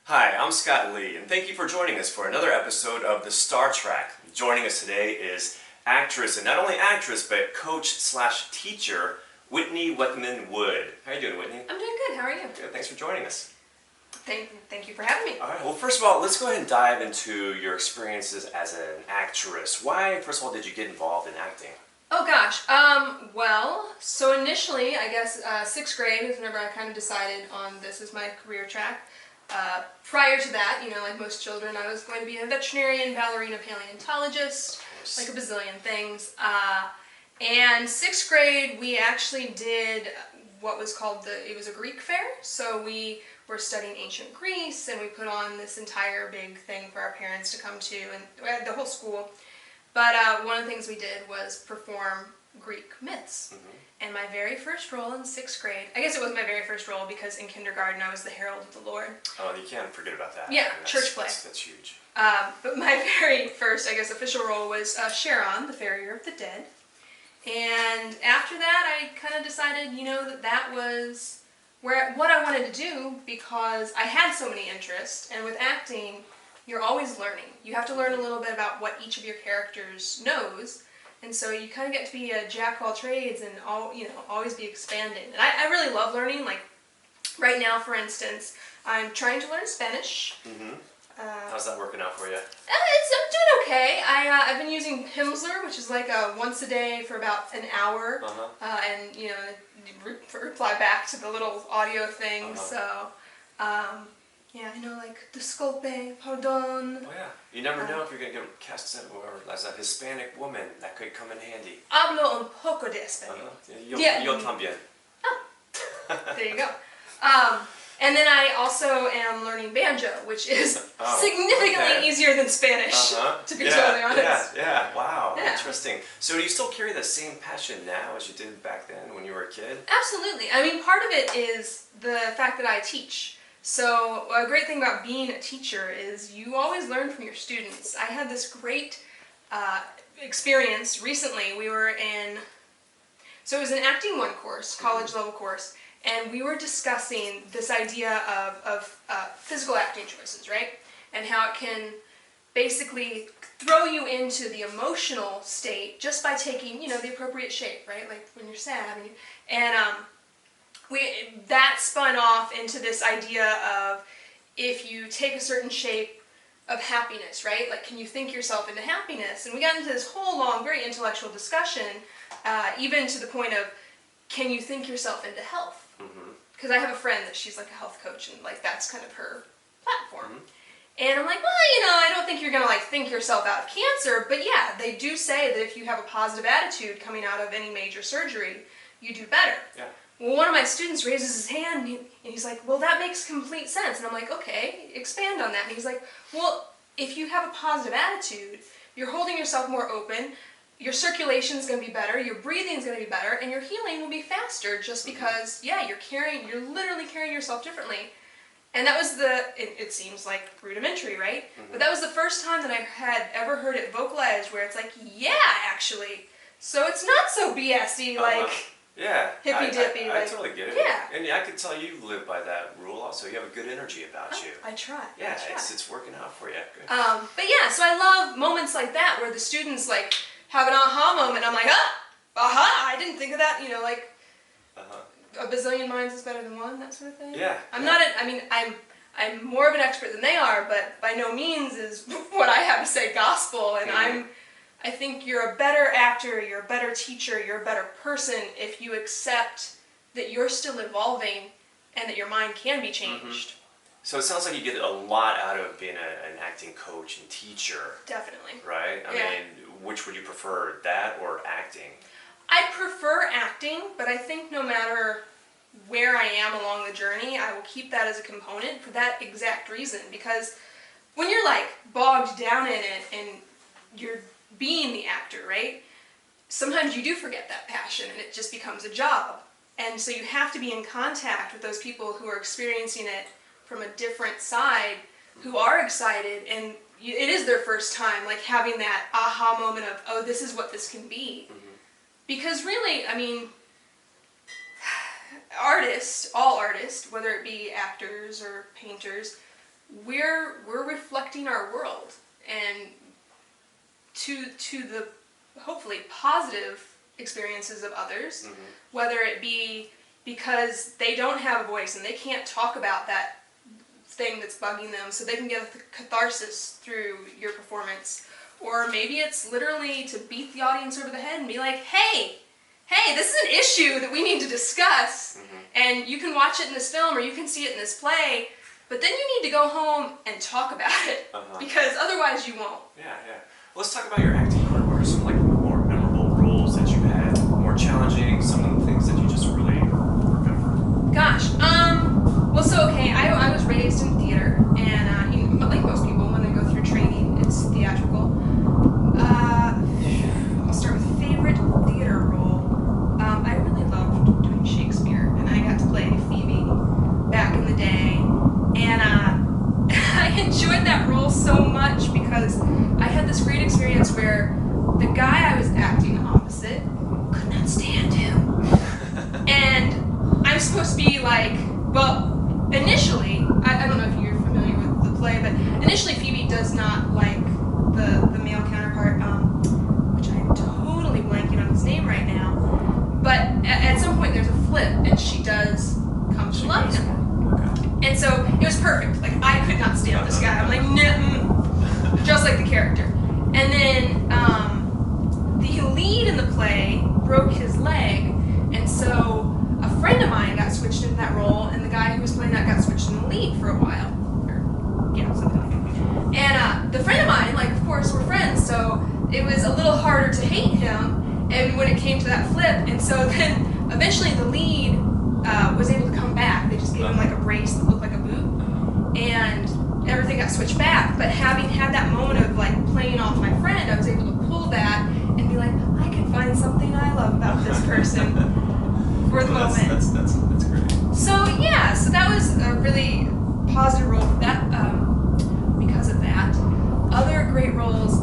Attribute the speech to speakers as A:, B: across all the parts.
A: Hi, I'm Scott Lee, and thank you for joining us for another episode of the Star Track. Joining us today is actress, and not only actress, but coach/teacher, Witney Wood. How are you doing, Whitney?
B: I'm doing good. How are you?
A: Good. Thanks for joining us.
B: Thank you for having me.
A: All right. Well, first of all, let's go ahead and dive into your experiences as an actress. Why, first of all, did you get involved in acting?
B: Oh gosh. Well, so initially, I guess 6th grade is whenever I kind of decided on this as my career track. Prior to that, like most children, I was going to be a veterinarian, ballerina, paleontologist, like a bazillion things. And 6th grade, we actually did what was called it was a Greek fair. So we were studying ancient Greece, and we put on this entire big thing for our parents to come to, and the whole school. But one of the things we did was perform Greek myths. Mm-hmm. And my very first role in 6th grade, I guess it was my very first role because in kindergarten I was the herald of the Lord.
A: Oh, you can't forget about that.
B: Yeah, church play.
A: That's huge.
B: But my very first, I guess, official role was Charon, the farrier of the dead. And after that, I kind of decided, that was what I wanted to do because I had so many interests. And with acting, you're always learning. You have to learn a little bit about what each of your characters knows. And so you kind of get to be a jack of all trades and always be expanding. And I really love learning. Like right now, for instance, I'm trying to learn Spanish. Mm-hmm.
A: How's that working out for you?
B: I'm doing okay. I've been using Pimsleur, which is like once a day for about an hour, and reply back to the little audio thing. So. Yeah, like, disculpe, pardon.
A: Oh, yeah. You never know if you're going to get cast as a Hispanic woman. That could come in handy.
B: Hablo un poco de español.
A: Yo también.
B: Oh, there you go. And then I also am learning banjo, which is significantly easier than Spanish, to be totally honest.
A: Yeah, wow, interesting. So do you still carry the same passion now as you did back then when you were a kid?
B: Absolutely. I mean, part of it is the fact that I teach. So a great thing about being a teacher is you always learn from your students. I had this great experience recently. We were so it was an Acting 1 course, college level course, and we were discussing this idea of physical acting choices, right? And how it can basically throw you into the emotional state just by taking, the appropriate shape, right? Like when you're sad, that spun off into this idea of if you take a certain shape of happiness, right? Like, can you think yourself into happiness? And we got into this whole long, very intellectual discussion, even to the point of, can you think yourself into health? Because I have a friend that she's like a health coach, and like that's kind of her platform. And I'm like, well, I don't think you're going to like think yourself out of cancer, but yeah, they do say that if you have a positive attitude coming out of any major surgery, you do better. Yeah. Well, one of my students raises his hand, and he's like, well, that makes complete sense. And I'm like, okay, expand on that. And he's like, well, if you have a positive attitude, you're holding yourself more open, your circulation's going to be better, your breathing's going to be better, and your healing will be faster just because, you're literally carrying yourself differently. And that was it seems like rudimentary, right? But that was the first time that I had ever heard it vocalized where it's like, yeah, actually. So it's not so BS-y, like...
A: Yeah,
B: hippy-dippy.
A: I totally get it.
B: Yeah.
A: And I could tell you live by that rule also. You have a good energy about you.
B: I try.
A: Yeah, it's working out for you. Good.
B: But yeah, so I love moments like that where the students like have an aha moment. I'm like, I didn't think of that, like a bazillion minds is better than one, that sort of thing.
A: Yeah.
B: I'm more of an expert than they are, but by no means is what I have to say gospel, and I think you're a better actor, you're a better teacher, you're a better person if you accept that you're still evolving and that your mind can be changed.
A: So it sounds like you get a lot out of being an acting coach and teacher.
B: Definitely.
A: Right? I mean, which would you prefer, that or acting?
B: I prefer acting, but I think no matter where I am along the journey, I will keep that as a component for that exact reason. Because when you're like bogged down in it and you're being the actor, right? Sometimes you do forget that passion and it just becomes a job. And so you have to be in contact with those people who are experiencing it from a different side, who are excited, and it is their first time, like having that aha moment of, oh, this is what this can be. Because really, all artists, whether it be actors or painters, we're reflecting our world, and to the hopefully positive experiences of others, whether it be because they don't have a voice and they can't talk about that thing that's bugging them, so they can get a catharsis through your performance. Or maybe it's literally to beat the audience over the head and be like, hey, this is an issue that we need to discuss, and you can watch it in this film or you can see it in this play, but then you need to go home and talk about it, because otherwise you won't.
A: Yeah. Well, let's talk about your acting career. What are some like more memorable roles that you had, more challenging, some of the things that you just really remember?
B: Gosh, well, so okay, I was raised in theater, and you know, like most people, when they go through training, it's theatrical. I'll start with favorite theater role. I really loved doing Shakespeare, and I got to play Phoebe back in the day, and I enjoyed that role so much because I had this great experience where the guy I was acting opposite could not stand him, and I'm supposed to be like, well, initially, I don't know if you're familiar with the play, but initially Phoebe does not like the male counterpart, which I'm totally blanking on his name right now, but at some point there's a flip, and she does come to love him. Okay. And so it was perfect. Like, I could not stand this guy. I'm like, nah, just like the character. And then the lead in the play broke his leg, and so a friend of mine got switched into that role, and the guy who was playing that got switched in the lead for a while. Or, yeah, something like that. And the friend of mine, like, of course, we're friends, so it was a little harder to hate him, and when it came to that flip, and so then eventually the lead was able to come back. They just gave him like a brace that looked like a boot, and everything got switched back. But having had that moment of like playing off my friend, I was able to pull that and be like, I can find something I love about this person for the moment.
A: That's great.
B: So yeah, so that was a really positive role for that, because of that. Other great roles.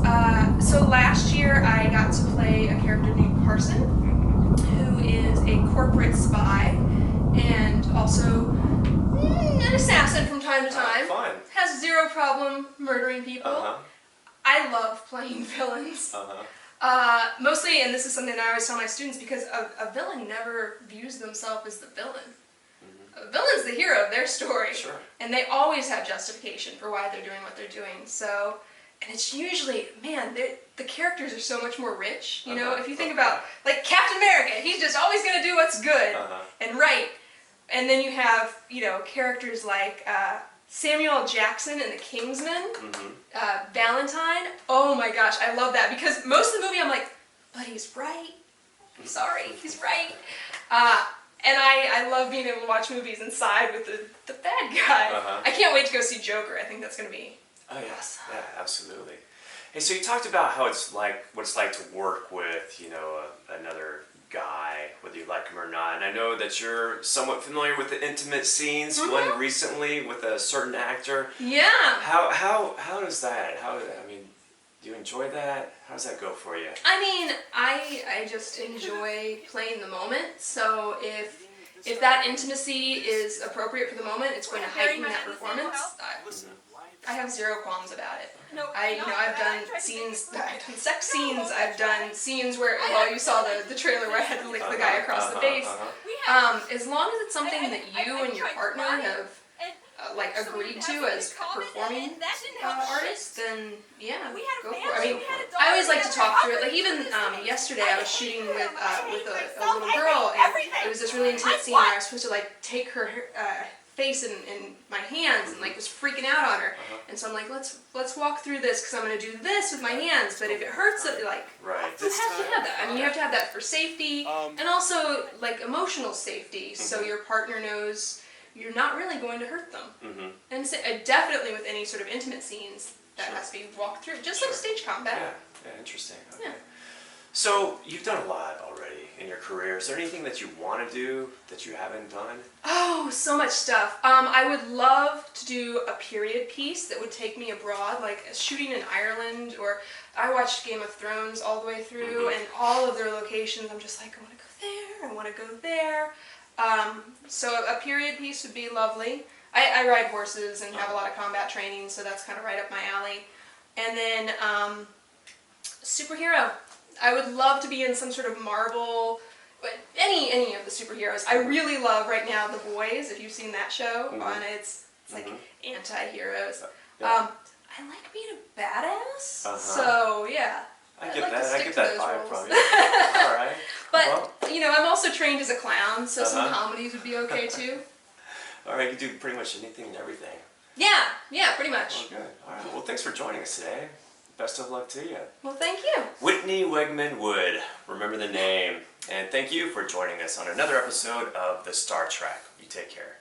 B: So last year I got to play a character named Carson, who is a corporate spy and also an assassin from time to time.
A: Fun.
B: Has zero problem murdering people. I love playing villains. Mostly, and this is something that I always tell my students, because a villain never views themselves as the villain. A villain's the hero of their story.
A: Sure. And
B: they always have justification for why they're doing what they're doing. So, and it's usually, man, the characters are so much more rich. You know, if you think about, like, Captain America, he's just always going to do what's good and right. And then you have, you know, characters like Samuel L. Jackson in The Kingsman, Valentine. Oh my gosh, I love that, because most of the movie I'm like, but he's right. I'm sorry, he's right. And I love being able to watch movies and side with the bad guy. I can't wait to go see Joker. I think that's going to be awesome.
A: Yeah, absolutely. Hey, so you talked about how it's like, what it's like to work with, you know, another guy, whether you like him or not. And I know that you're somewhat familiar with the intimate scenes, one recently with a certain actor.
B: Yeah.
A: How does that? I mean, do you enjoy that? How does that go for you?
B: I mean, I just enjoy playing the moment. So if that intimacy is appropriate for the moment, it's going to heighten that performance. I have zero qualms about it. I've done scenes, I've done sex scenes, I've done scenes where, well, you saw the trailer where I had to lick the guy across the face. As long as it's something that you and your partner have like agreed to as performing artists, then yeah, go for it. I mean, I always like to talk through it. Like even yesterday, I was shooting with a little girl, and it was this really intense scene where I was supposed to like take her face in my hands and like was freaking out on her. And so I'm like, let's walk through this, because I'm going to do this with my hands, but if it hurts it, like, you have to have that. I mean, you have to have that for safety, and also like emotional safety, so your partner knows you're not really going to hurt them. And so, definitely with any sort of intimate scenes, that has to be walked through, just like stage combat.
A: Yeah, interesting. Okay.
B: Yeah.
A: So you've done a lot already in your career. Is there anything that you want to do that you haven't done?
B: Oh, so much stuff. I would love to do a period piece that would take me abroad, like shooting in Ireland, or I watched Game of Thrones all the way through, and all of their locations, I'm just like, I want to go there, I want to go there. So a period piece would be lovely. I ride horses and have a lot of combat training, so that's kind of right up my alley. And then superhero. I would love to be in some sort of Marvel, any of the superheroes. I really love right now The Boys. If you've seen that show, on it's like anti-heroes.
A: Yeah.
B: I like being a badass.
A: Uh-huh.
B: So yeah.
A: I
B: I'd
A: get
B: like to
A: that. I
B: stick
A: get
B: to
A: that
B: those
A: vibe
B: roles.
A: from you. All right.
B: But
A: Well,
B: you know, I'm also trained as a clown, so some
A: Uh-huh.
B: comedies would be okay too.
A: all right. You do pretty much anything and everything.
B: Yeah, pretty much.
A: Well, good. All right. Well, thanks for joining us today. Best of luck to you.
B: Well, thank you.
A: Witney Wood. Remember the name. And thank you for joining us on another episode of the Star Trek. You take care.